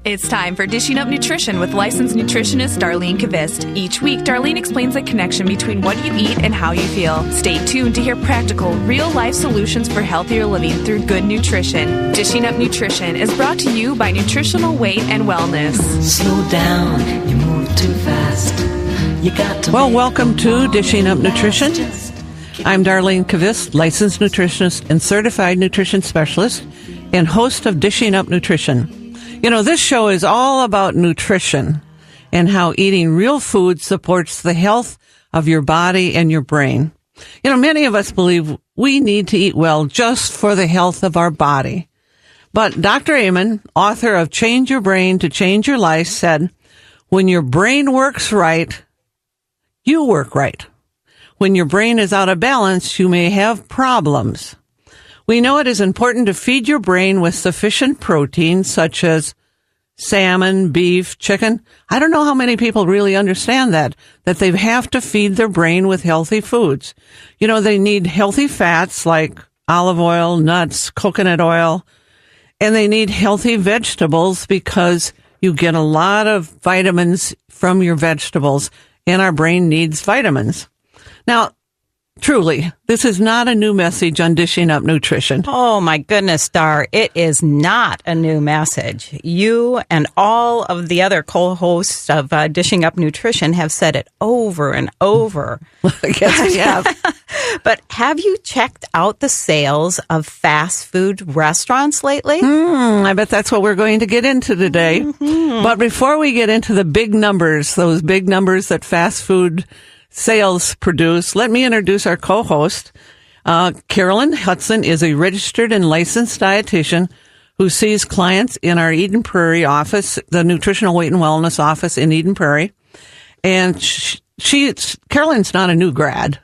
It's time for Dishing Up Nutrition with licensed nutritionist Darlene Kvist. Each week, Darlene explains the connection between what you eat and how you feel. Stay tuned to hear practical, real-life solutions for healthier living through good nutrition. Dishing Up Nutrition is brought to you by Nutritional Weight and Wellness. Slow down, you move too fast. You got to welcome to Dishing Up Nutrition. I'm Darlene Kvist, licensed nutritionist and certified nutrition specialist and host of Dishing Up Nutrition. You know, this show is all about nutrition and how eating real food supports the health of your body and your brain. You know, many of us believe we need to eat well just for the health of our body. But Dr. Amen, author of Change Your Brain to Change Your Life, said, when your brain works right, you work right. When your brain is out of balance, you may have problems. We know it is important to feed your brain with sufficient protein, such as salmon, beef, chicken. I don't know how many people really understand that they have to feed their brain with healthy foods. You know, they need healthy fats like olive oil, nuts, coconut oil, and they need healthy vegetables because you get a lot of vitamins from your vegetables, and our brain needs vitamins. Now, truly, this is not a new message on Dishing Up Nutrition. Oh, my goodness, Dar. It is not a new message. You and all of the other co-hosts of Dishing Up Nutrition have said it over and over. I guess we have. But have you checked out the sales of fast food restaurants lately? I bet that's what we're going to get into today. Mm-hmm. But before we get into the big numbers, those big numbers that fast food sales produce, let me introduce our co-host. Carolyn Hudson is a registered and licensed dietitian who sees clients in our Eden Prairie office, the Nutritional Weight and Wellness office in Eden Prairie. And Carolyn's not a new grad.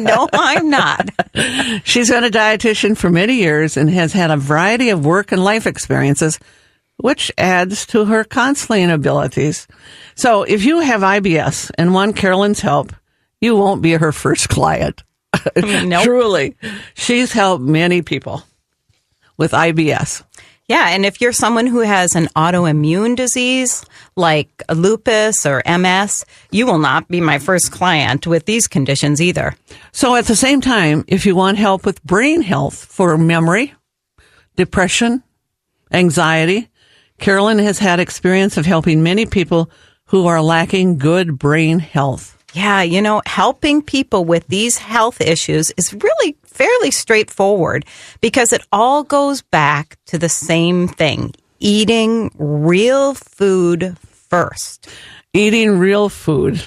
No, I'm not. She's been a dietitian for many years and has had a variety of work and life experiences, which adds to her counseling abilities. So if you have IBS and want Carolyn's help, you won't be her first client. Nope. Truly. She's helped many people with IBS. Yeah, and if you're someone who has an autoimmune disease like lupus or MS, you will not be my first client with these conditions either. So at the same time, if you want help with brain health for memory, depression, anxiety, Carolyn has had experience of helping many people who are lacking good brain health. Yeah, you know, helping people with these health issues is really fairly straightforward because it all goes back to the same thing, eating real food first. Eating real food.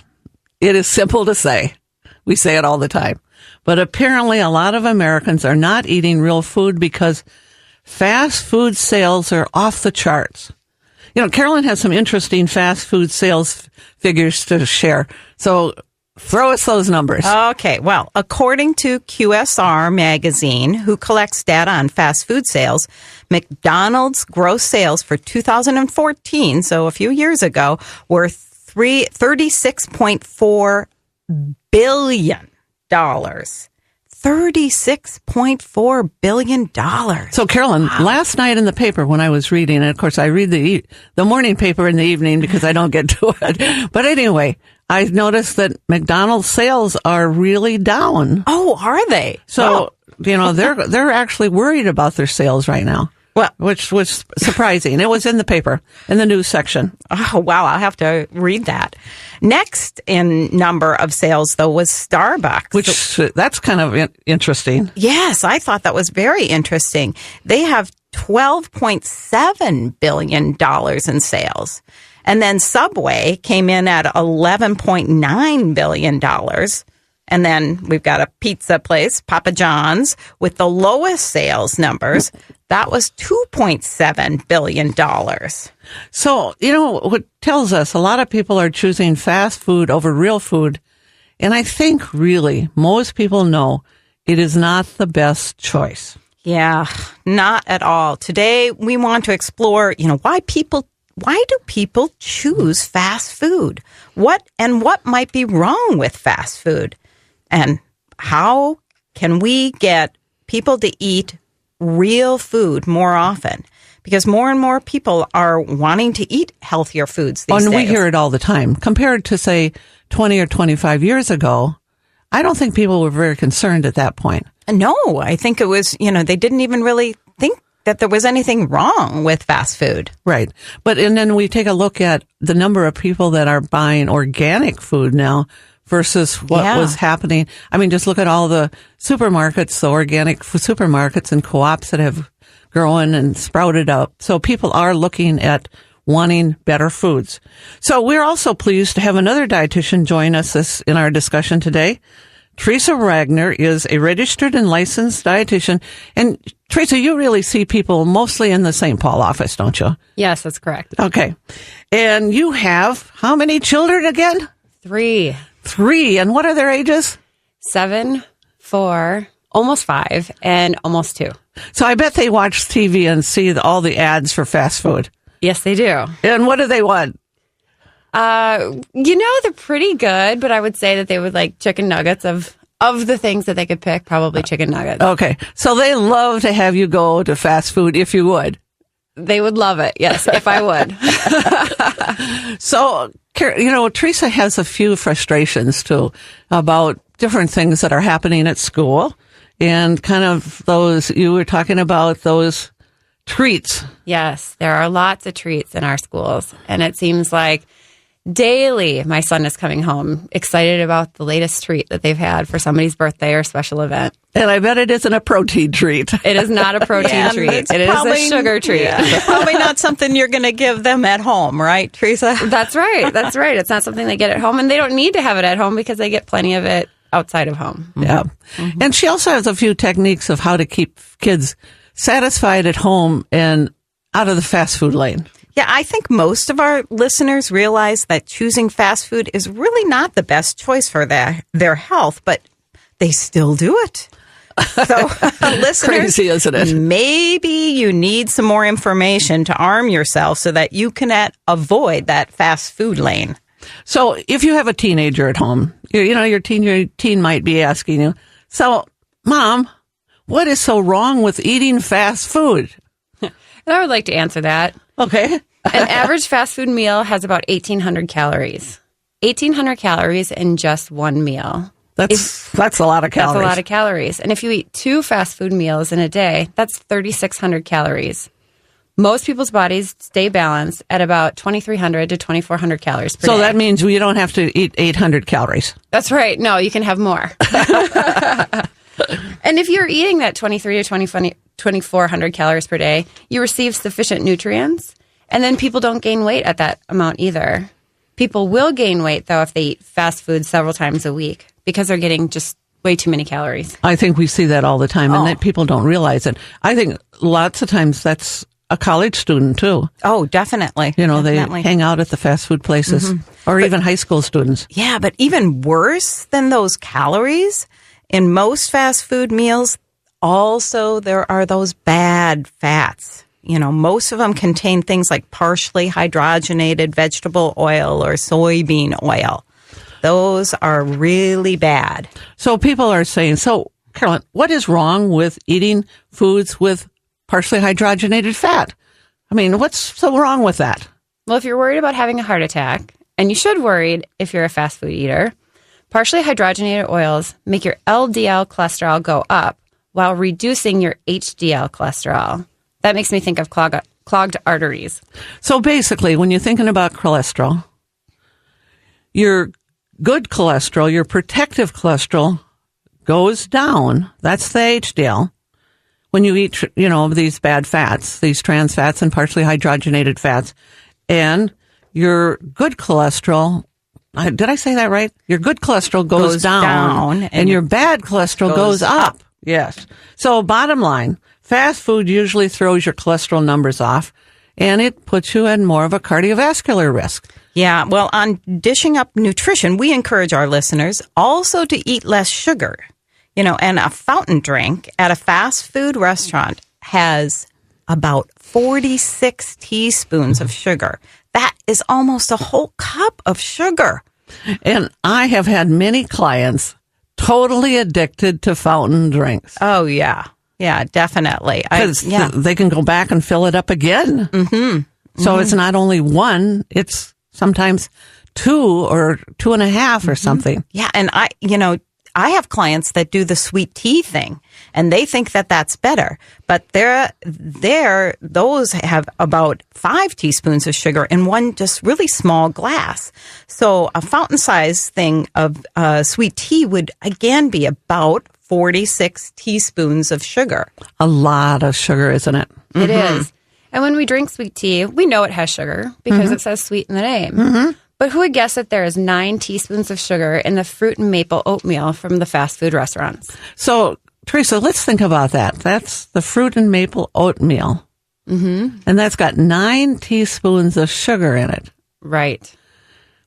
It is simple to say. We say it all the time. But apparently a lot of Americans are not eating real food because fast food sales are off the charts. You know, Carolyn has some interesting fast food sales figures to share. So throw us those numbers. Okay. Well, according to QSR magazine, who collects data on fast food sales, McDonald's gross sales for 2014, so a few years ago, were $36.4 billion. $36.4 billion. So, Carolyn, wow. Last night in the paper when I was reading, and of course I read the morning paper in the evening because I don't get to it. But anyway, I noticed that McDonald's sales are really down. Oh, are they? So, you know, they're actually worried about their sales right now. Well, which was surprising. It was in the paper, in the news section. Oh, wow. I'll have to read that. Next in number of sales, though, was Starbucks. Which, that's kind of interesting. Yes, I thought that was very interesting. They have $12.7 billion in sales. And then Subway came in at $11.9 billion. And then we've got a pizza place, Papa John's, with the lowest sales numbers. That was $2.7 billion. So, you know, what tells us a lot of people are choosing fast food over real food. And I think really most people know it is not the best choice. Yeah, not at all. Today, we want to explore, you know, why do people choose fast food? What might be wrong with fast food? And how can we get people to eat real food more often? because more and more people are wanting to eat healthier foods these days. We hear it all the time. Compared to, say, 20 or 25 years ago, I don't think people were very concerned at that point. No, I think it was, they didn't even really think that there was anything wrong with fast food. Right. And then we take a look at the number of people that are buying organic food now versus what was happening. I mean, just look at all the supermarkets, the organic supermarkets and co-ops that have grown and sprouted up. So people are looking at wanting better foods. So we're also pleased to have another dietitian join us in our discussion today. Theresa Wagner is a registered and licensed dietitian. And Theresa, you really see people mostly in the St. Paul office, don't you? Yes, that's correct. Okay. And you have how many children again? 3. 3. And what are their ages? 7, 4, almost 5, and almost 2. So I bet they watch TV and see all the ads for fast food. Yes, they do. And what do they want? They're pretty good, but I would say that they would like chicken nuggets of the things that they could pick, probably chicken nuggets. Okay. So they love to have you go to fast food if you would. They would love it. Yes, if I would. So, Theresa has a few frustrations too about different things that are happening at school and kind of those, you were talking about those treats. Yes, there are lots of treats in our schools, and it seems like daily my son is coming home excited about the latest treat that they've had for somebody's birthday or special event. And I bet it isn't a protein treat. It is not a protein treat. It is a sugar treat. Yeah. Probably not something you're going to give them at home, right, Theresa? That's right. That's right. It's not something they get at home, and they don't need to have it at home because they get plenty of it outside of home. Yeah. Mm-hmm. And she also has a few techniques of how to keep kids satisfied at home and out of the fast food lane. Yeah, I think most of our listeners realize that choosing fast food is really not the best choice for their health, but they still do it. So, listeners, crazy, isn't it? Maybe you need some more information to arm yourself so that you can avoid that fast food lane. So, if you have a teenager at home, your teen might be asking you, so, Mom, what is so wrong with eating fast food? And I would like to answer that. Okay. An average fast food meal has about 1,800 calories. 1,800 calories in just one meal. That's a lot of calories. That's a lot of calories. And if you eat 2 fast food meals in a day, that's 3,600 calories. Most people's bodies stay balanced at about 2,300 to 2,400 calories per day. So that means you don't have to eat 800 calories. That's right. No, you can have more. And if you're eating that 23 to 2,400 calories per day, you receive sufficient nutrients, and then people don't gain weight at that amount either. People will gain weight, though, if they eat fast food several times a week because they're getting just way too many calories. I think we see that all the time, and that people don't realize it. I think lots of times that's a college student, too. Oh, definitely. They hang out at the fast food places, or even high school students. Yeah, but even worse than those calories, in most fast food meals, also there are those bad fats. Most of them contain things like partially hydrogenated vegetable oil or soybean oil. Those are really bad. So people are saying, Carolyn, what is wrong with eating foods with partially hydrogenated fat? I mean, what's so wrong with that? Well, if you're worried about having a heart attack, and you should worry if you're a fast food eater, partially hydrogenated oils make your LDL cholesterol go up while reducing your HDL cholesterol. That makes me think of clogged arteries. So basically, when you're thinking about cholesterol, your good cholesterol, your protective cholesterol, goes down. That's the HDL. When you eat, these bad fats, these trans fats and partially hydrogenated fats, and your good cholesterol, did I say that right? Your good cholesterol goes down and your bad cholesterol goes up. Yes. So bottom line, fast food usually throws your cholesterol numbers off, and it puts you at more of a cardiovascular risk. Yeah, well, on Dishing Up Nutrition, we encourage our listeners also to eat less sugar. And a fountain drink at a fast food restaurant has about 46 teaspoons of sugar. That is almost a whole cup of sugar. And I have had many clients totally addicted to fountain drinks. Oh, yeah. Yeah, definitely. Because they can go back and fill it up again. Mm-hmm. So it's not only one, it's sometimes 2 or 2.5 or something. Yeah. And I have clients that do the sweet tea thing, and they think that that's better. But those have about 5 teaspoons of sugar in one just really small glass. So a fountain size thing of sweet tea would again be about 46 teaspoons of sugar. A lot of sugar, isn't it? It is. And when we drink sweet tea, we know it has sugar because it says sweet in the name. But who would guess that there is 9 teaspoons of sugar in the fruit and maple oatmeal from the fast food restaurants? So, Theresa, let's think about that. That's the fruit and maple oatmeal. And that's got 9 teaspoons of sugar in it. Right.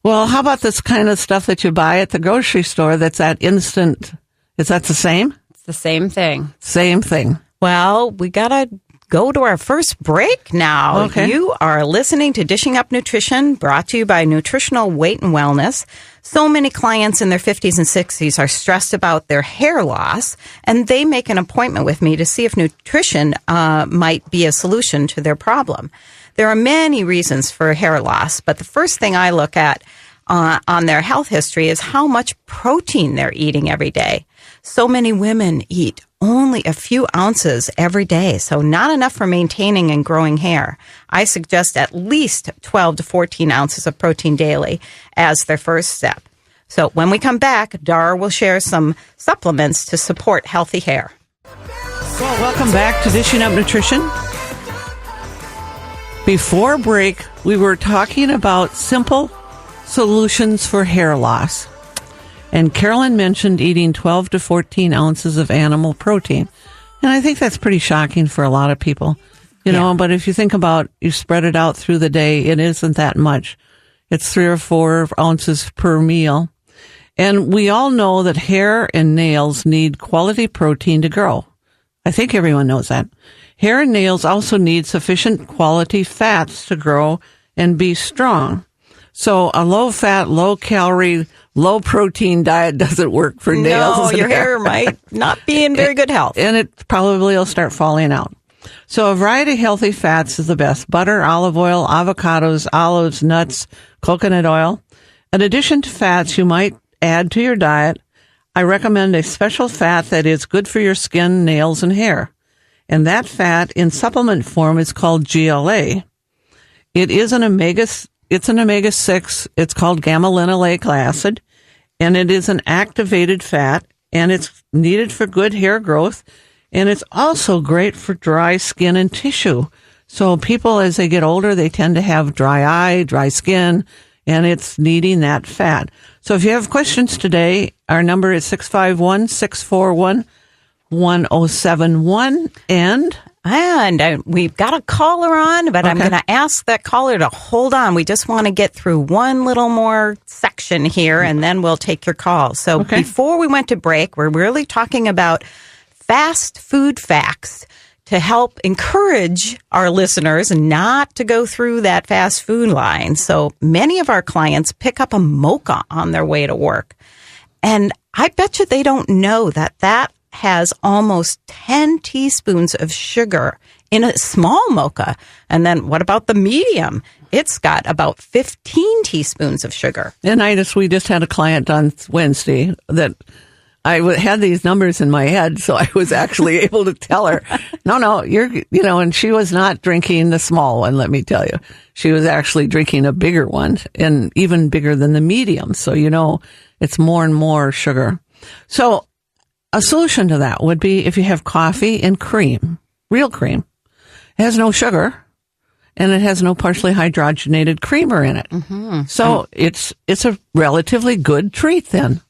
Well, how about this kind of stuff that you buy at the grocery store that's that instant? Is that the same? It's the same thing. Same thing. Well, we got to go to our first break now. Okay. You are listening to Dishing Up Nutrition, brought to you by Nutritional Weight and Wellness. So many clients in their 50s and 60s are stressed about their hair loss, and they make an appointment with me to see if nutrition might be a solution to their problem. There are many reasons for hair loss, but the first thing I look at on their health history is how much protein they're eating every day. So many women eat only a few ounces every day, so not enough for maintaining and growing hair. I suggest at least 12 to 14 ounces of protein daily as their first step. So when we come back, Dar will share some supplements to support healthy hair. Well, welcome back to Dishing Up Nutrition. Before break, we were talking about simple solutions for hair loss. And Carolyn mentioned eating 12 to 14 ounces of animal protein. And I think that's pretty shocking for a lot of people, you know, but if you think about, you spread it out through the day, it isn't that much. It's 3 or 4 ounces per meal. And we all know that hair and nails need quality protein to grow. I think everyone knows that. Hair and nails also need sufficient quality fats to grow and be strong. So a low-fat, low-calorie, low-protein diet doesn't work for nails. No, your hair might not be in very good health. And it probably will start falling out. So a variety of healthy fats is the best. Butter, olive oil, avocados, olives, nuts, coconut oil. In addition to fats you might add to your diet, I recommend a special fat that is good for your skin, nails, and hair. And that fat in supplement form is called GLA. It is an omega-6. It's called gamma-linolenic acid, and it is an activated fat, and it's needed for good hair growth, and it's also great for dry skin and tissue. So people, as they get older, they tend to have dry eye, dry skin, and it's needing that fat. So if you have questions today, our number is 651-641-1071, and we've got a caller on, but I'm going to ask that caller to hold on. We just want to get through one little more section here, and then we'll take your call. So before we went to break, we're really talking about fast food facts to help encourage our listeners not to go through that fast food line. So many of our clients pick up a mocha on their way to work. And I bet you they don't know that has almost 10 teaspoons of sugar in a small mocha. And then what about the medium? It's got about 15 teaspoons of sugar. And we just had a client on Wednesday that I had these numbers in my head, so I was actually able to tell her, no, and she was not drinking the small one, let me tell you. She was actually drinking a bigger one, and even bigger than the medium. So, it's more and more sugar. So a solution to that would be if you have coffee and cream, real cream. It has no sugar, and it has no partially hydrogenated creamer in it. Mm-hmm. So it's a relatively good treat then.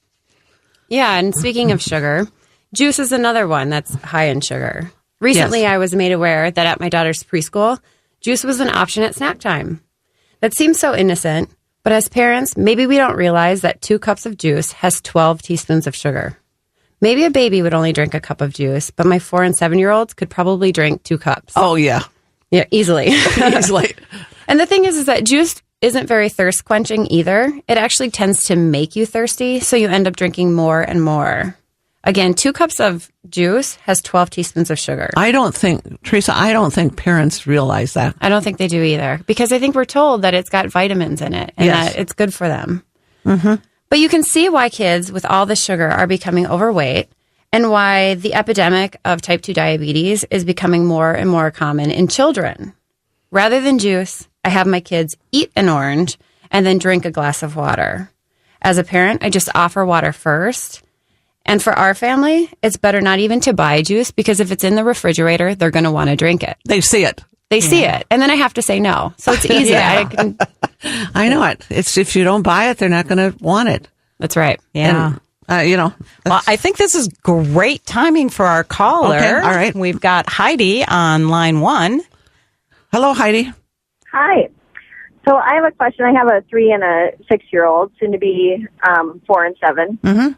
Yeah, and speaking of sugar, juice is another one that's high in sugar. Recently, I was made aware that at my daughter's preschool, juice was an option at snack time. That seems so innocent, but as parents, maybe we don't realize that 2 cups of juice has 12 teaspoons of sugar. Maybe a baby would only drink a cup of juice, but my 4 and 7-year-olds could probably drink 2 cups. Oh, yeah. Yeah, easily. Easily. And the thing is that juice isn't very thirst quenching either. It actually tends to make you thirsty, so you end up drinking more and more. Again, 2 cups of juice has 12 teaspoons of sugar. Theresa, I don't think parents realize that. I don't think they do either, because I think we're told that it's got vitamins in it and Yes. that it's good for them. Mm-hmm. But you can see why kids with all the sugar are becoming overweight and why the epidemic of type 2 diabetes is becoming more and more common in children. Rather than juice, I have my kids eat an orange and then drink a glass of water. As a parent, I just offer water first. And for our family, it's better not even to buy juice, because if it's in the refrigerator, they're going to want to drink it. They see it. They see it. And then I have to say no. So it's easy. Yeah. I know it. It's if you don't buy it, they're not going to want it. That's right. Yeah. And, well, I think this is great timing for our caller. Okay, all right. We've got Heidi on line 1. Hello, Heidi. Hi. So I have a question. I have a 3 and a 6-year-old, soon to be 4 and 7. Mm-hmm.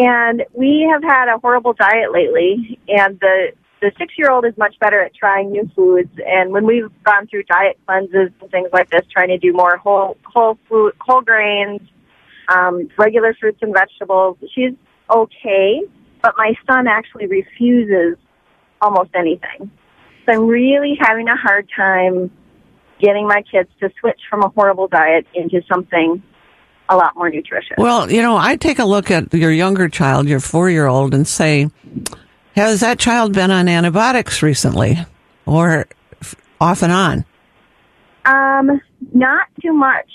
And we have had a horrible diet lately, and the 6-year-old is much better at trying new foods. And when we've gone through diet cleanses and things like this, trying to do more whole grains, regular fruits and vegetables, she's okay. But my son actually refuses almost anything. So I'm really having a hard time getting my kids to switch from a horrible diet into something a lot more nutritious. Well, I take a look at your younger child, your 4-year-old, and say, has that child been on antibiotics recently or off and on? Not too much.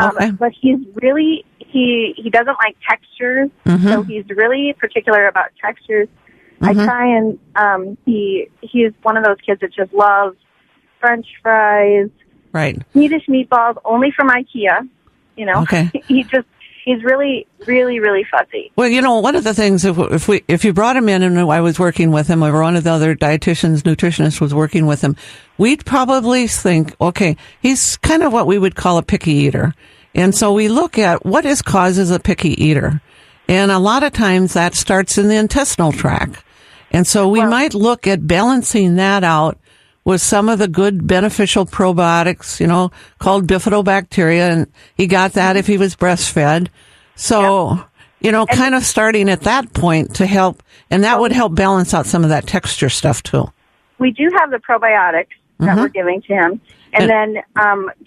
Okay. But he's really, he doesn't like textures, so he's really particular about textures. I try and, he's one of those kids that just loves French fries, right? Swedish meatballs, only from IKEA. Okay. He's really, really, really fuzzy. Well, one of the things, if you brought him in and I was working with him, or one of the other dietitians, nutritionists was working with him, we'd probably think, okay, he's kind of what we would call a picky eater. And so we look at what causes a picky eater. And a lot of times that starts in the intestinal tract. And so we might look at balancing that out with some of the good beneficial probiotics, called bifidobacteria, and he got that if he was breastfed. So, kind of starting at that point to help, and that would help balance out some of that texture stuff too. We do have the probiotics that we're giving to him. And then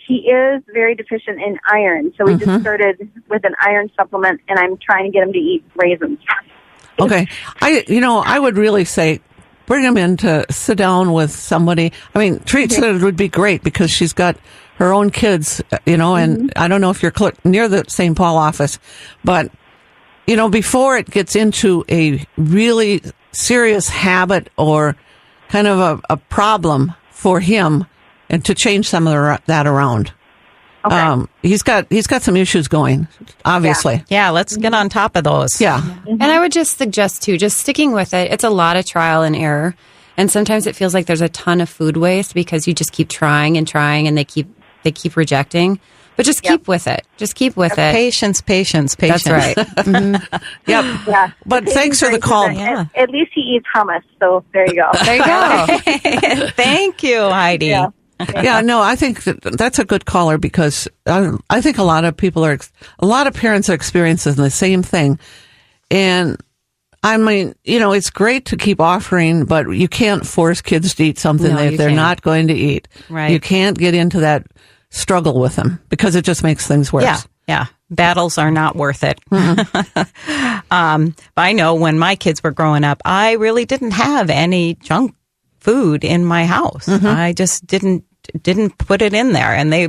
he is very deficient in iron. So we just started with an iron supplement, and I'm trying to get him to eat raisins. Okay. I would really say, bring him in to sit down with somebody. I mean, Theresa would be great because she's got her own kids, and I don't know if you're near the St. Paul office, but, before it gets into a really serious habit or kind of a problem for him, and to change some of that around. Okay. He's got some issues going, obviously. Yeah, let's get on top of those. Yeah. And I would just suggest, too, just sticking with it. It's a lot of trial and error. And sometimes it feels like there's a ton of food waste because you just keep trying and they keep rejecting. But just keep with it. Just keep with it. Patience. That's right. Yep. Yeah. But thanks for the call. Yeah. At least he eats hummus, so there you go. There you go. Thank you, Heidi. Yeah. Yeah, no, I think that's a good caller because I think a lot of parents are experiencing the same thing. And I mean, it's great to keep offering, but you can't force kids to eat something that they're not going to eat. Right. You can't get into that struggle with them because it just makes things worse. Yeah. Battles are not worth it. I know when my kids were growing up, I really didn't have any junk food in my house. I just didn't put it in there, and they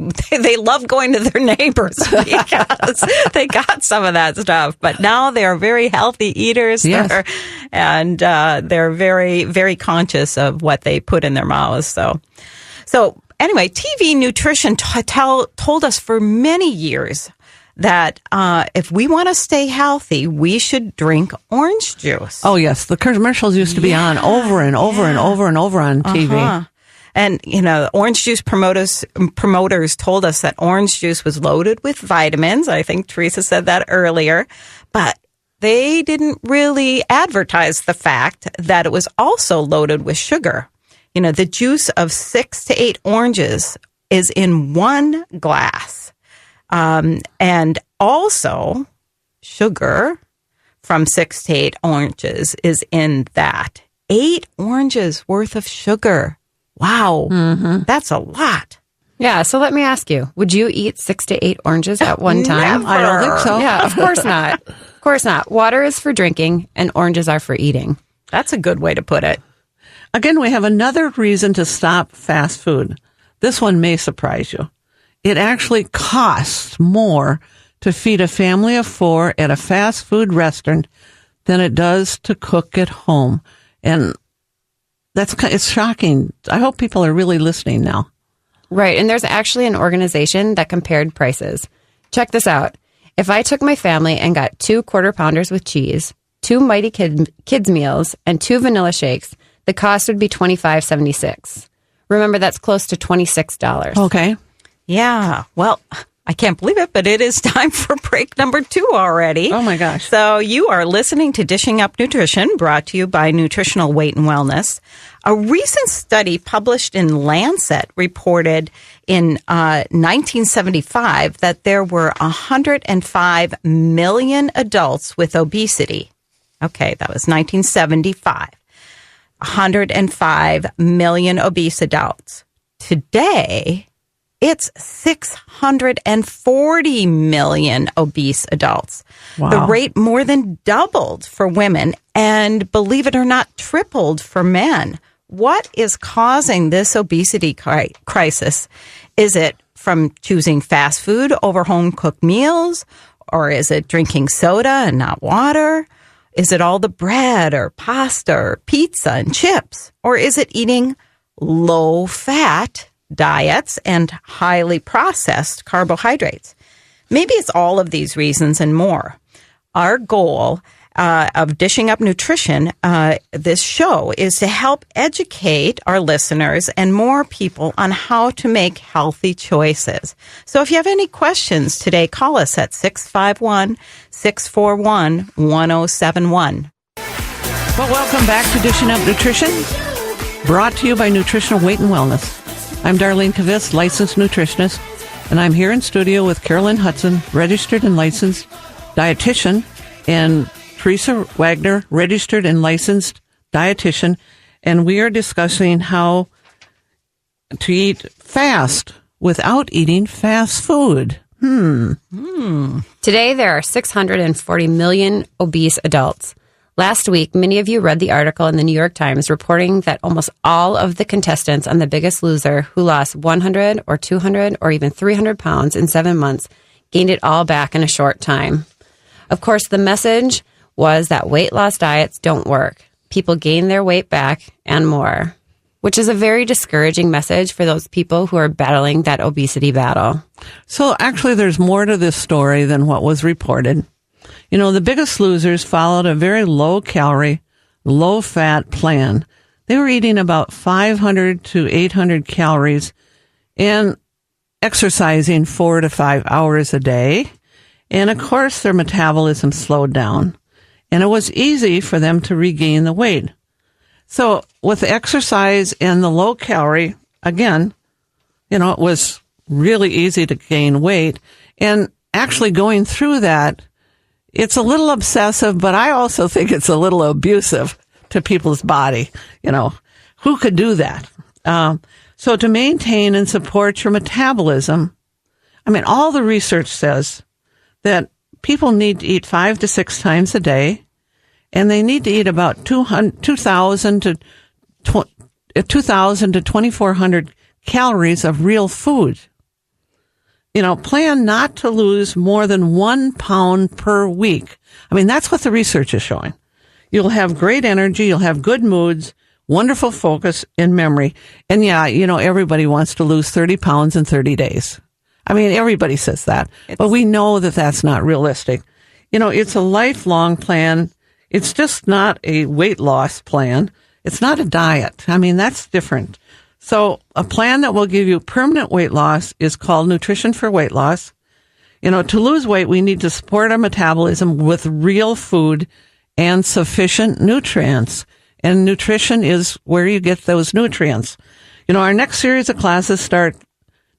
love going to their neighbors because they got some of that stuff. But now they're very healthy eaters, yes. They're very, very conscious of what they put in their mouths. So anyway, TV nutrition told us for many years that if we want to stay healthy, we should drink orange juice. Oh yes, the commercials used to be on over and over and over and over on TV. And, orange juice promoters told us that orange juice was loaded with vitamins. I think Theresa said that earlier. But they didn't really advertise the fact that it was also loaded with sugar. The juice of 6 to 8 oranges is in 1 glass. And also sugar from 6 to 8 oranges is in that. 8 oranges worth of sugar. Wow. That's a lot. Yeah, so let me ask you, would you eat 6 to 8 oranges at one time? Never. I don't think so. Yeah, of course not. Of course not. Water is for drinking and oranges are for eating. That's a good way to put it. Again, we have another reason to stop fast food. This one may surprise you. It actually costs more to feed a family of 4 at a fast food restaurant than it does to cook at home. And it's shocking. I hope people are really listening now. Right, and there's actually an organization that compared prices. Check this out. If I took my family and got 2 quarter pounders with cheese, 2 Mighty Kids meals, and 2 vanilla shakes, the cost would be $25.76. Remember, that's close to $26. Okay. Yeah. Well, I can't believe it, but it is time for break number 2 already. Oh, my gosh. So you are listening to Dishing Up Nutrition, brought to you by Nutritional Weight and Wellness. A recent study published in Lancet reported in 1975 that there were 105 million adults with obesity. Okay, that was 1975. 105 million obese adults. Today, it's 640 million obese adults. Wow. The rate more than doubled for women and, believe it or not, tripled for men. What is causing this obesity crisis? Is it from choosing fast food over home-cooked meals? Or is it drinking soda and not water? Is it all the bread or pasta or pizza and chips? Or is it eating low-fat diets and highly processed carbohydrates? Maybe it's all of these reasons and more. Our goal of Dishing Up Nutrition, this show, is to help educate our listeners and more people on how to make healthy choices. So if you have any questions today, call us at 651-641-1071. Well, welcome back to Dishing Up Nutrition, brought to you by Nutritional Weight and Wellness. I'm Darlene Kavitz, licensed nutritionist, and I'm here in studio with Carolyn Hudson, registered and licensed dietitian, and Theresa Wagner, registered and licensed dietitian, and we are discussing how to eat fast without eating fast food. Today, there are 640 million obese adults. Last week, many of you read the article in the New York Times reporting that almost all of the contestants on The Biggest Loser who lost 100 or 200 or even 300 pounds in 7 months gained it all back in a short time. Of course, the message was that weight loss diets don't work. People gain their weight back and more, which is a very discouraging message for those people who are battling that obesity battle. So actually, there's more to this story than what was reported. You know, The Biggest Losers followed a very low-calorie, low-fat plan. They were eating about 500 to 800 calories and exercising 4 to 5 hours a day. And, of course, their metabolism slowed down. And it was easy for them to regain the weight. So with the exercise and the low calorie, again, you know, it was really easy to gain weight. And actually going through that, it's a little obsessive, but I also think it's a little abusive to people's body. You know, who could do that? So to maintain and support your metabolism, I mean, all the research says that people need to eat 5 to 6 times a day, and they need to eat about 2,000 to 2,400 calories of real food. You know, plan not to lose more than 1 pound per week. I mean, that's what the research is showing. You'll have great energy, you'll have good moods, wonderful focus and memory. And yeah, you know, everybody wants to lose 30 pounds in 30 days. I mean, everybody says that, but we know that that's not realistic. You know, it's a lifelong plan. It's just not a weight loss plan. It's not a diet. I mean, that's different. So a plan that will give you permanent weight loss is called Nutrition for Weight Loss. You know, to lose weight, we need to support our metabolism with real food and sufficient nutrients. And nutrition is where you get those nutrients. You know, our next series of classes start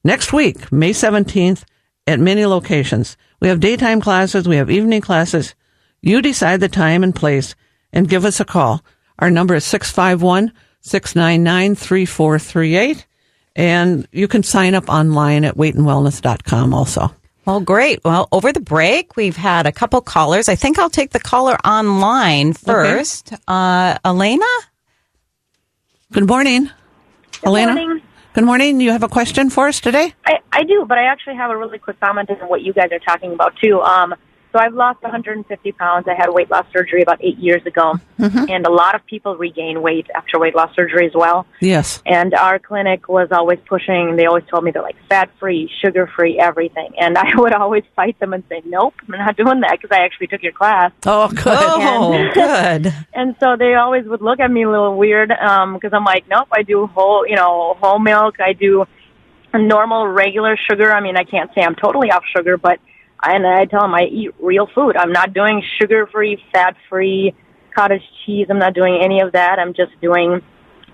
next week, May 17th, at many locations. We have daytime classes. We have evening classes. You decide the time and place and give us a call. Our number is 651-699-3438. And you can sign up online at weightandwellness.com also. Well, great. Well, over the break, we've had a couple callers. I think I'll take the caller online first. Okay. Elena? Good morning. Good Elena? morning. Good morning. You have a question for us today? I do, but I actually have a really quick comment on what you guys are talking about, too. So I've lost 150 pounds. I had weight loss surgery about 8 years ago, and a lot of people regain weight after weight loss surgery as well. Yes. And our clinic was always pushing. They always told me they're like fat-free, sugar-free, everything. And I would always fight them and say, nope, I'm not doing that because I actually took your class. Oh, good. Oh, good. And so they always would look at me a little weird because I'm like, nope, I do whole milk. I do normal, regular sugar. I mean, I can't say I'm totally off sugar, but I tell them I eat real food. I'm not doing sugar-free, fat-free, cottage cheese. I'm not doing any of that. I'm just doing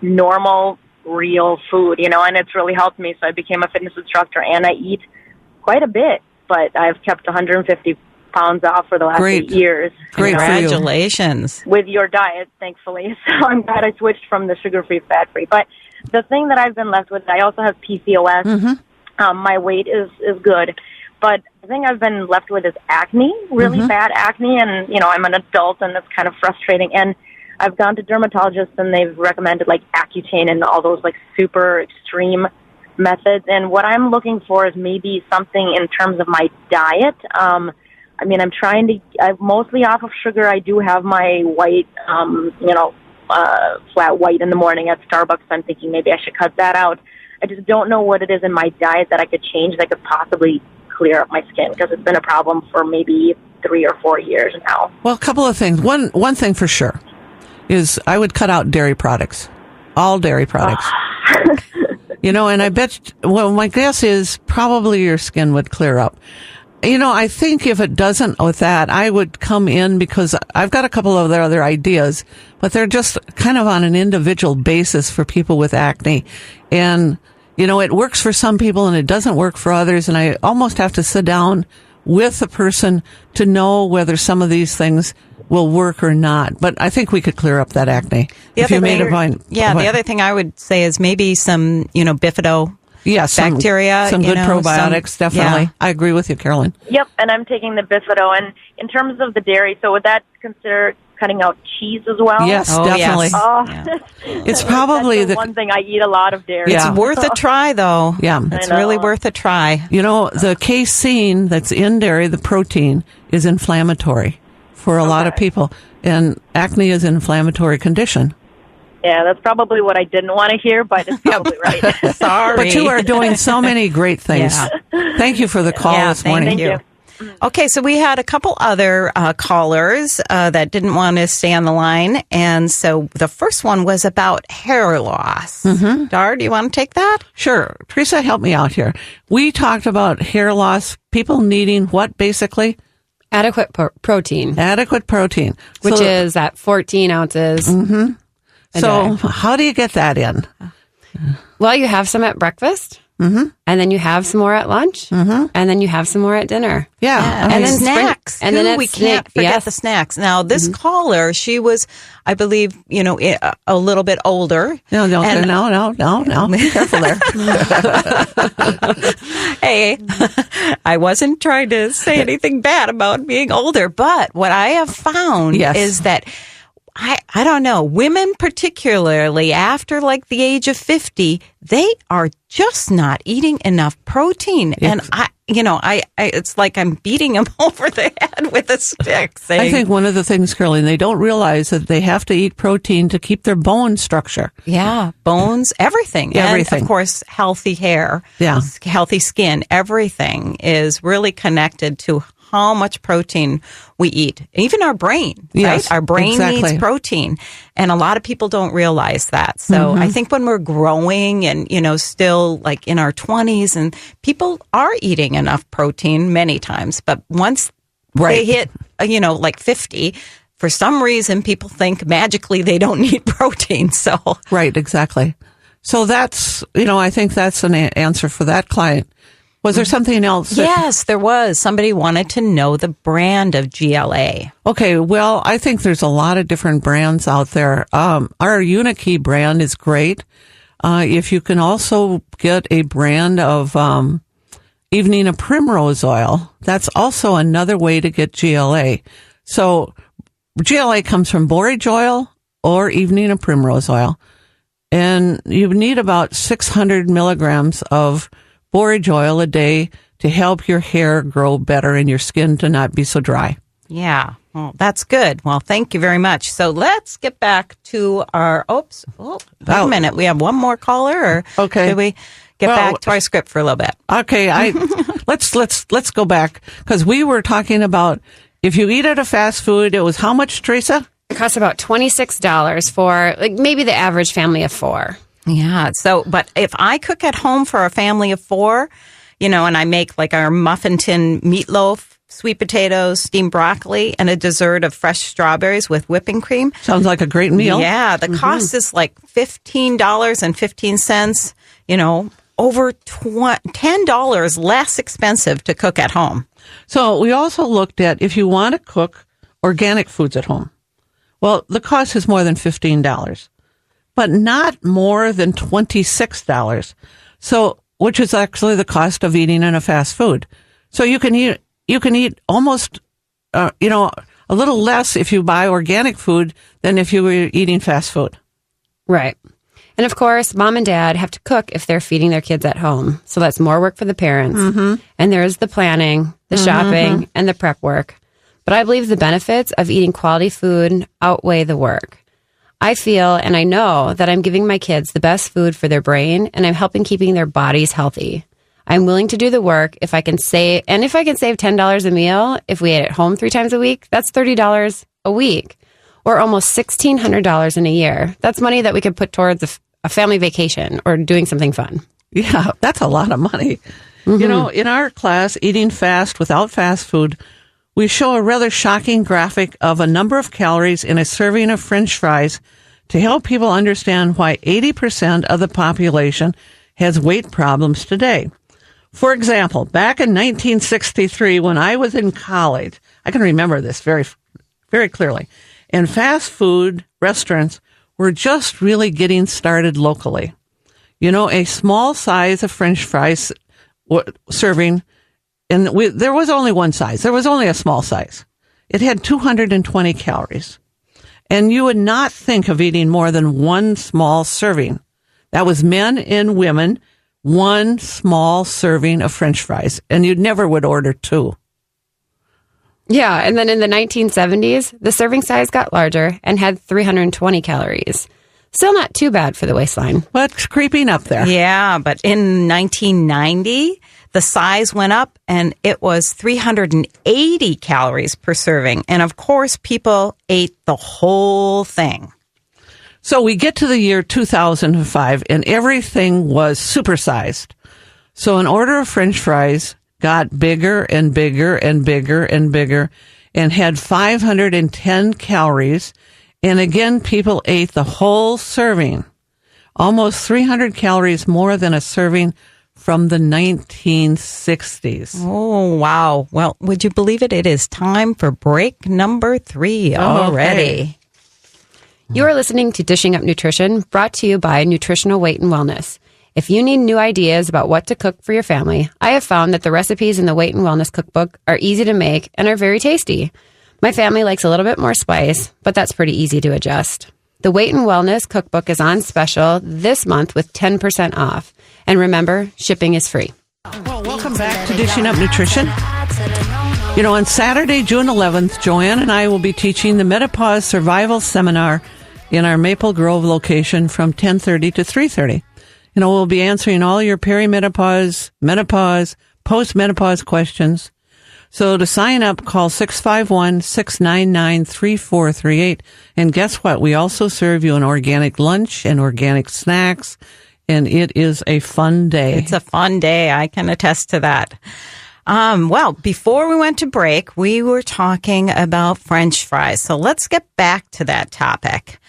normal, real food, and it's really helped me. So I became a fitness instructor, and I eat quite a bit, but I've kept 150 pounds off for the last 8 years. Great for you. Congratulations. With your diet, thankfully. So I'm glad I switched from the sugar-free, fat-free. But the thing that I've been left with, I also have PCOS. My weight is good. But the thing I've been left with is acne, really bad acne, and, I'm an adult, and it's kind of frustrating. And I've gone to dermatologists, and they've recommended, Accutane and all those, super extreme methods. And what I'm looking for is maybe something in terms of my diet. I'm mostly off of sugar. I do have my white, flat white in the morning at Starbucks. I'm thinking maybe I should cut that out. I just don't know what it is in my diet that I could change that could possibly clear up my skin, because it's been a problem for maybe 3 or 4 years now. Well, a couple of things. One thing for sure is I would cut out dairy products, all dairy products. And I bet, my guess is probably your skin would clear up. I think if it doesn't with that, I would come in because I've got a couple of other ideas, but they're just kind of on an individual basis for people with acne. And it works for some people and it doesn't work for others. And I almost have to sit down with a person to know whether some of these things will work or not. But I think we could clear up that acne. The other thing I would say is maybe some, bifido bacteria. Some good probiotics, definitely. Yeah. I agree with you, Carolyn. Yep, and I'm taking the bifido. And in terms of the dairy, so would that consider cutting out cheese as well? Yes, definitely. Yes. It's probably the one thing I eat a lot of dairy. It's worth a try, though. Yeah, it's really worth a try. The casein that's in dairy, the protein, is inflammatory for a lot of people, and acne is an inflammatory condition. Yeah, that's probably what I didn't want to hear, but it's probably right. Sorry. But you are doing so many great things. Yeah. Thank you for the call this morning. Thank you. Okay, so we had a couple other callers that didn't want to stay on the line. And so the first one was about hair loss. Dar, do you want to take that? Sure. Theresa, help me out here. We talked about hair loss, people needing what, basically? Adequate protein. Adequate protein. Which is at 14 ounces. So how do you get that in? Well, you have some at breakfast. And then you have some more at lunch, and then you have some more at dinner. Yeah. And then snacks. And then we can't forget the snacks. Now, this caller, she was, I believe, a little bit older. No. Be careful there. Hey, I wasn't trying to say anything bad about being older, but what I have found is that I don't know. Women, particularly after the age of 50, they are just not eating enough protein. And it's like I'm beating them over the head with a stick. Saying, I think one of the things, Carolyn, they don't realize that they have to eat protein to keep their bone structure. Yeah, bones, everything. And of course, healthy hair, healthy skin, everything is really connected to how much protein we eat. Even our brain, right? Our brain needs protein. And a lot of people don't realize that. So I think when we're growing and, still in our 20s, and people are eating enough protein many times, but once they hit, 50, for some reason, people think magically they don't need protein. So Right, exactly. So that's, I think that's an answer for that client. Was there something else? Yes, there was. Somebody wanted to know the brand of GLA. Okay, well, I think there's a lot of different brands out there. Our Unikey brand is great. If you can also get a brand of Evening of Primrose oil, that's also another way to get GLA. So GLA comes from borage oil or Evening of Primrose oil. And you need about 600 milligrams of borage oil a day to help your hair grow better and your skin to not be so dry. Yeah, well, that's good. Well, thank you very much. So let's get back to our, wait a minute. We have one more caller, or okay. should we get back to our script for a little bit? Okay, let's go back, because we were talking about if you eat at a fast food, it was how much, Teresa? It costs about $26 for maybe the average family of 4. Yeah. So, but if I cook at home for a family of 4, and I make like our muffin tin meatloaf, sweet potatoes, steamed broccoli, and a dessert of fresh strawberries with whipping cream. Sounds like a great meal. Yeah. The cost is like $15.15, over $10 less expensive to cook at home. So we also looked at if you want to cook organic foods at home. Well, the cost is more than $15, but not more than $26. So, which is actually the cost of eating in a fast food. So you can eat almost, a little less if you buy organic food than if you were eating fast food. Right. And of course, mom and dad have to cook if they're feeding their kids at home. So that's more work for the parents. Mm-hmm. And there's the planning, the shopping, and the prep work. But I believe the benefits of eating quality food outweigh the work. I feel and I know that I'm giving my kids the best food for their brain, and I'm helping keeping their bodies healthy. I'm willing to do the work if I can save $10 a meal, if we ate at home 3 times a week, that's $30 a week, or almost $1,600 in a year. That's money that we could put towards a family vacation or doing something fun. Yeah, that's a lot of money. Mm-hmm. In our class, Eating Fast Without Fast Food, we show a rather shocking graphic of a number of calories in a serving of French fries to help people understand why 80% of the population has weight problems today. For example, back in 1963, when I was in college, I can remember this very, very clearly, and fast food restaurants were just really getting started locally. A small size of French fries serving, and there was only one size. There was only a small size. It had 220 calories. And you would not think of eating more than one small serving. That was men and women, one small serving of French fries. And you never would order 2. Yeah, and then in the 1970s, the serving size got larger and had 320 calories. Still not too bad for the waistline. But creeping up there. Yeah, but in 1990... the size went up and it was 380 calories per serving. And of course, people ate the whole thing. So we get to the year 2005 and everything was supersized. So an order of French fries got bigger and bigger and bigger and bigger and had 510 calories. And again, people ate the whole serving, almost 300 calories more than a serving from the 1960s. Oh, wow. Well, would you believe it? It is time for break number 3 already. Okay. You are listening to Dishing Up Nutrition, brought to you by Nutritional Weight and Wellness. If you need new ideas about what to cook for your family, I have found that the recipes in the Weight and Wellness cookbook are easy to make and are very tasty. My family likes a little bit more spice, but that's pretty easy to adjust. The Weight and Wellness cookbook is on special this month with 10% off. And remember, shipping is free. Well, welcome back to Dishing Up Nutrition. On Saturday, June 11th, Joanne and I will be teaching the Menopause Survival Seminar in our Maple Grove location from 10:30 to 3:30. We'll be answering all your perimenopause, menopause, postmenopause questions. So to sign up, call 651-699-3438. And guess what? We also serve you an organic lunch and organic snacks. And it is a fun day. It's a fun day. I can attest to that. Well, before we went to break, we were talking about French fries. So let's get back to that topic.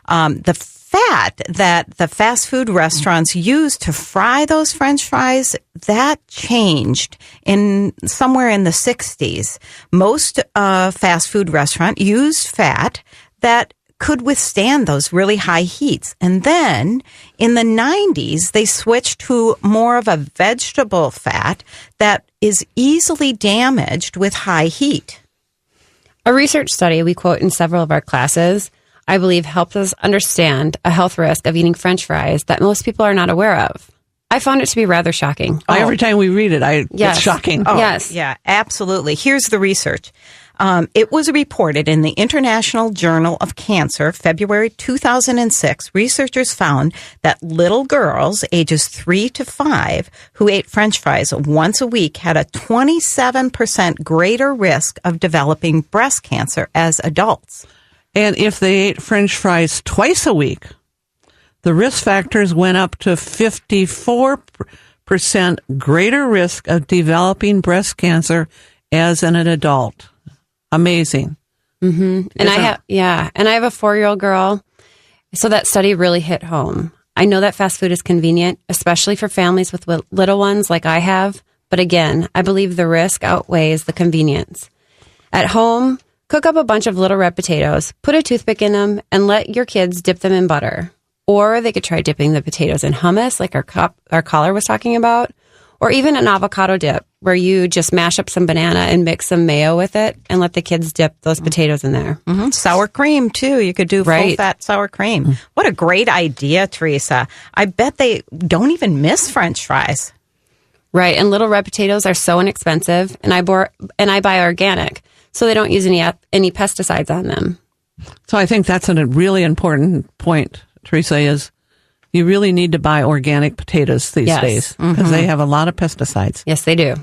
The fat that the fast food restaurants use to fry those French fries, that changed in somewhere in the 60s. Most fast food restaurants used fat that could withstand those really high heats. And then in the 90s, they switched to more of a vegetable fat that is easily damaged with high heat. A research study we quote in several of our classes, I believe, helps us understand a health risk of eating French fries that most people are not aware of. I found it to be rather shocking. Every time we read it, Yes. it's shocking. Oh, Yes. Yeah, absolutely. Here's the research. It was reported in the International Journal of Cancer, February 2006. Researchers found that little girls ages 3 to 5 who ate French fries once a week had a 27% greater risk of developing breast cancer as adults. And if they ate French fries twice a week, the risk factors went up to 54% greater risk of developing breast cancer as an adult. Amazing. Mm-hmm. And I have a 4-year-old girl. So that study really hit home. I know that fast food is convenient, especially for families with little ones like I have. But again, I believe the risk outweighs the convenience. At home, cook up a bunch of little red potatoes, put a toothpick in them, and let your kids dip them in butter. Or they could try dipping the potatoes in hummus, like our caller was talking about, or even an avocado dip, where you just mash up some banana and mix some mayo with it and let the kids dip those potatoes in there. Mm-hmm. Sour cream, too. You could do full-fat sour cream. What a great idea, Theresa. I bet they don't even miss French fries. Right, and little red potatoes are so inexpensive, and I buy organic, so they don't use any pesticides on them. So I think that's a really important point, Theresa, is you really need to buy organic potatoes these days because they have a lot of pesticides. Yes, they do.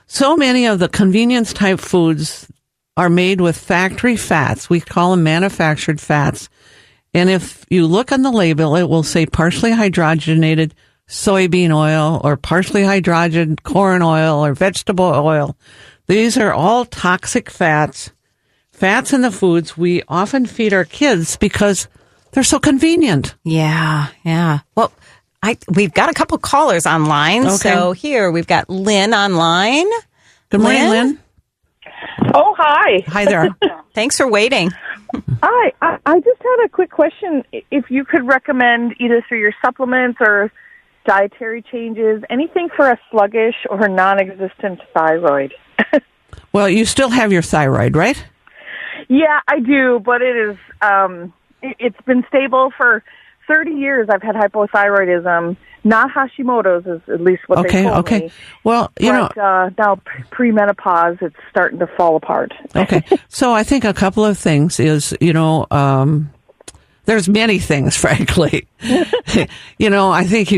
So many of the convenience type foods are made with factory fats. We call them manufactured fats. And if you look on the label, it will say partially hydrogenated soybean oil or partially hydrogenated corn oil or vegetable oil. These are all toxic fats. Fats in the foods we often feed our kids because they're so convenient. Yeah. Well, we've got a couple callers online. Okay. So here we've got Lynn online. Good morning, Lynn. Oh, hi. Hi there. Thanks for waiting. Hi. I just had a quick question. If you could recommend either through your supplements or dietary changes, anything for a sluggish or non-existent thyroid. Well, you still have your thyroid, right? Yeah, I do, but it is, it's been stable for 30 years. I've had hypothyroidism, not Hashimoto's is at least what they told me. Well, now pre-menopause, it's starting to fall apart. Okay. So I think a couple of things is, there's many things, frankly. I think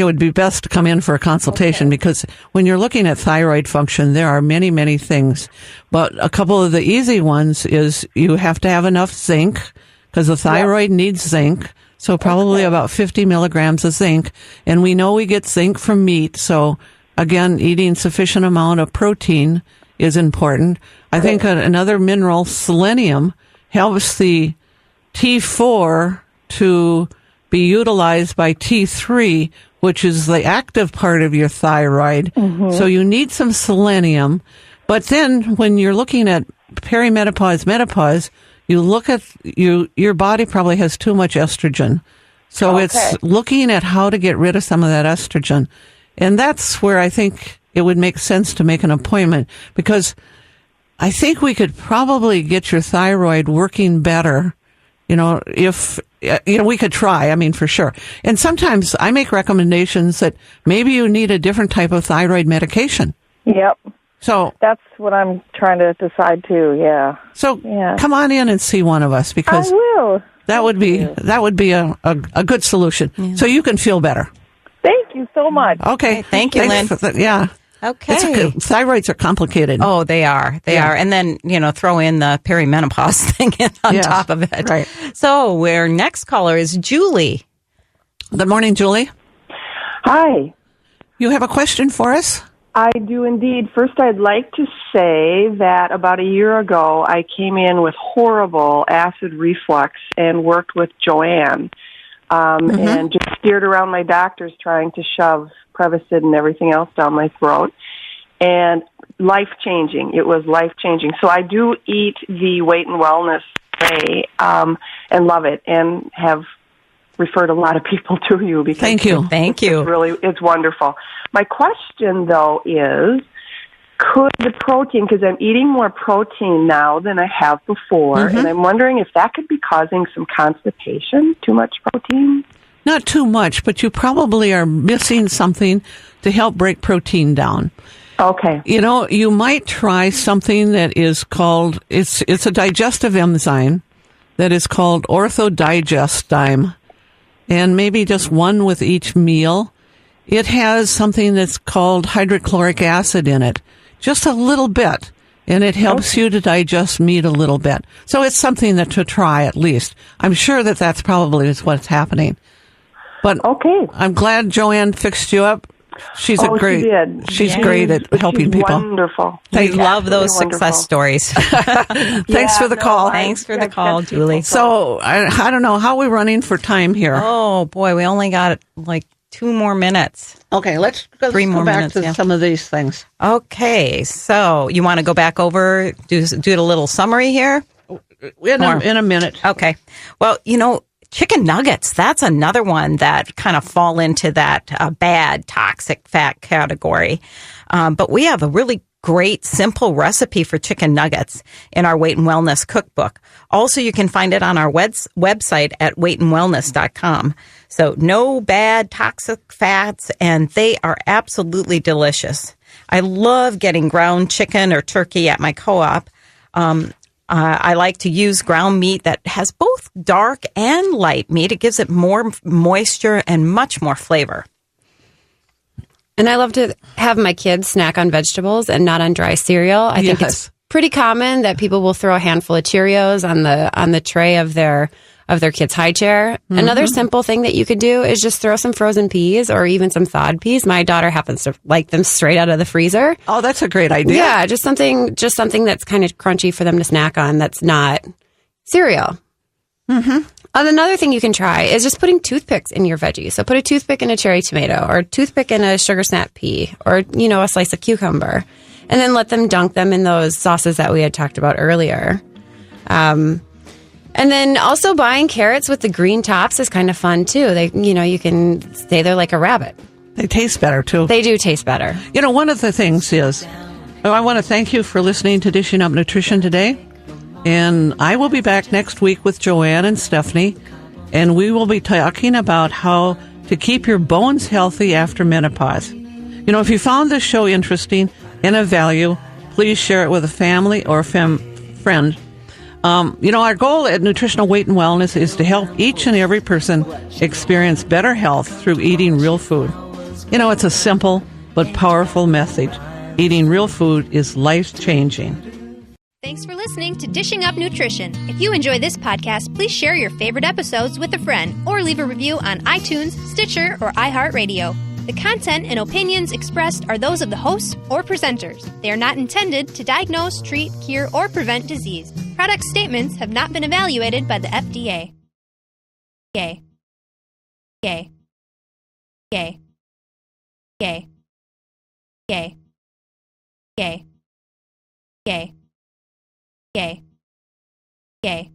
it would be best to come in for a consultation because when you're looking at thyroid function, there are many, many things. But a couple of the easy ones is you have to have enough zinc because the thyroid needs zinc. So probably about 50 milligrams of zinc. And we know we get zinc from meat. So again, eating sufficient amount of protein is important. I think another mineral, selenium, helps the T4 to be utilized by T3, which is the active part of your thyroid. Mm-hmm. So you need some selenium. But then when you're looking at perimenopause, menopause, you look at your body probably has too much estrogen. So it's looking at how to get rid of some of that estrogen. And that's where I think it would make sense to make an appointment because I think we could probably get your thyroid working better, if we could try, for sure. And sometimes I make recommendations that maybe you need a different type of thyroid medication. Yep. So that's what I'm trying to decide too. Yeah. So come on in and see one of us because I will. That would be a good solution. Yeah. So you can feel better. Thank you so much. Okay. Thank you, Lynn. Okay. Thyroids are complicated. Oh, they are. They are. And then, throw in the perimenopause thing on top of it. Right. So our next caller is Julie. Good morning, Julie. Hi. You have a question for us? I do indeed. First, I'd like to say that about a year ago, I came in with horrible acid reflux and worked with Joanne and just steered around my doctors trying to shove Prevacid and everything else down my throat. And life-changing. It was life-changing. So I do eat the Weight and Wellness way and love it and have referred a lot of people to you because Thank you. It's wonderful. My question though is, could the protein, because I'm eating more protein now than I have before, and I'm wondering if that could be causing some constipation, too much protein? Not too much, but you probably are missing something to help break protein down. Okay. You know, you might try something that is called, it's a digestive enzyme that is called orthodigestime, and maybe just one with each meal. It has something that's called hydrochloric acid in it, just a little bit, and it helps you to digest meat a little bit. So it's something that to try at least. I'm sure that that's probably what's happening. But I'm glad Joanne fixed you up. She's great at helping people. Wonderful. We love those success stories. Thanks for the call. Thanks for the call, Julie. So I don't know, how are we running for time here? Oh boy, we only got like 2 more minutes. Okay, let's go back to some of these things. Okay, so you want to go back over, do a little summary here? In a minute. Okay. Well, chicken nuggets, that's another one that kind of fall into that bad toxic fat category. But we have a really great, simple recipe for chicken nuggets in our Weight and Wellness cookbook. Also, you can find it on our website at weightandwellness.com. So no bad toxic fats, and they are absolutely delicious. I love getting ground chicken or turkey at my co-op. I like to use ground meat that has both dark and light meat. It gives it more moisture and much more flavor. And I love to have my kids snack on vegetables and not on dry cereal. I think it's pretty common that people will throw a handful of Cheerios on the tray of their kid's high chair. Another simple thing that you could do is just throw some frozen peas or even some thawed peas. My daughter happens to like them straight out of the freezer. Oh, that's a great idea. Yeah, just something that's kind of crunchy for them to snack on that's not cereal. Another thing you can try is just putting toothpicks in your veggies. So put a toothpick in a cherry tomato or a toothpick in a sugar snap pea or, a slice of cucumber. And then let them dunk them in those sauces that we had talked about earlier. And then also buying carrots with the green tops is kind of fun too. They, you can stay there like a rabbit. They taste better too. They do taste better. One of the things is, I want to thank you for listening to Dishing Up Nutrition today. And I will be back next week with Joanne and Stephanie. And we will be talking about how to keep your bones healthy after menopause. If you found this show interesting and of value, please share it with a family or friend. Our goal at Nutritional Weight and Wellness is to help each and every person experience better health through eating real food. It's a simple but powerful message. Eating real food is life-changing. Thanks for listening to Dishing Up Nutrition. If you enjoy this podcast, please share your favorite episodes with a friend or leave a review on iTunes, Stitcher, or iHeartRadio. The content and opinions expressed are those of the hosts or presenters. They are not intended to diagnose, treat, cure, or prevent disease. Product statements have not been evaluated by the FDA. Gay. Gay. Gay. Gay. Gay. Gay. Gay. Gay. Gay.